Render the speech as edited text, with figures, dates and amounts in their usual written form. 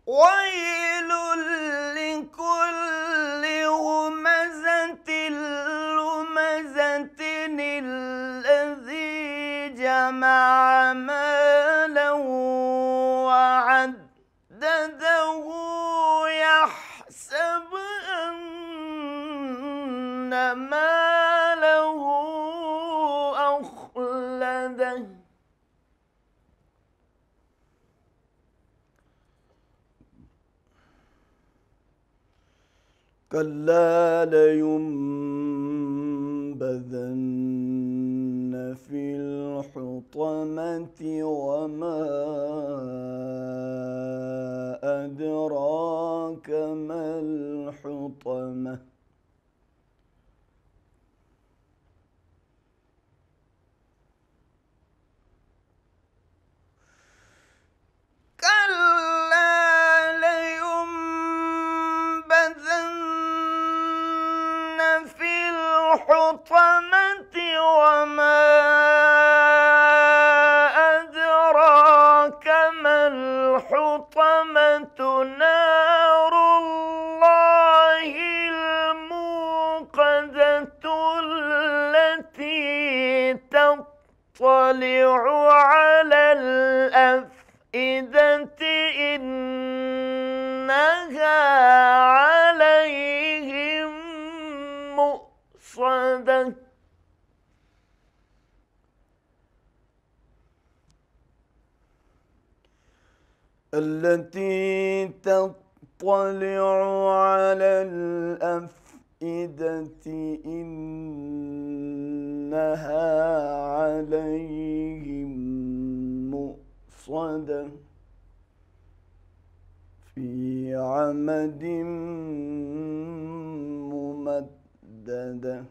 ويل لكل همزة لمزة الذي جمع مالا وعدده يحسب أن ماله أخلده كلا لينبذن في الحطمة وما أدراك ما الحطمة كلا لينبذن في الحطمة وما أدراك ما الحطمة نار الله الموقدة التي تطلع على الأفئدة إنها عليهم مؤصدة التي تطلع على الأفئدة إنها عليهم مؤصدة في عمد ممددة.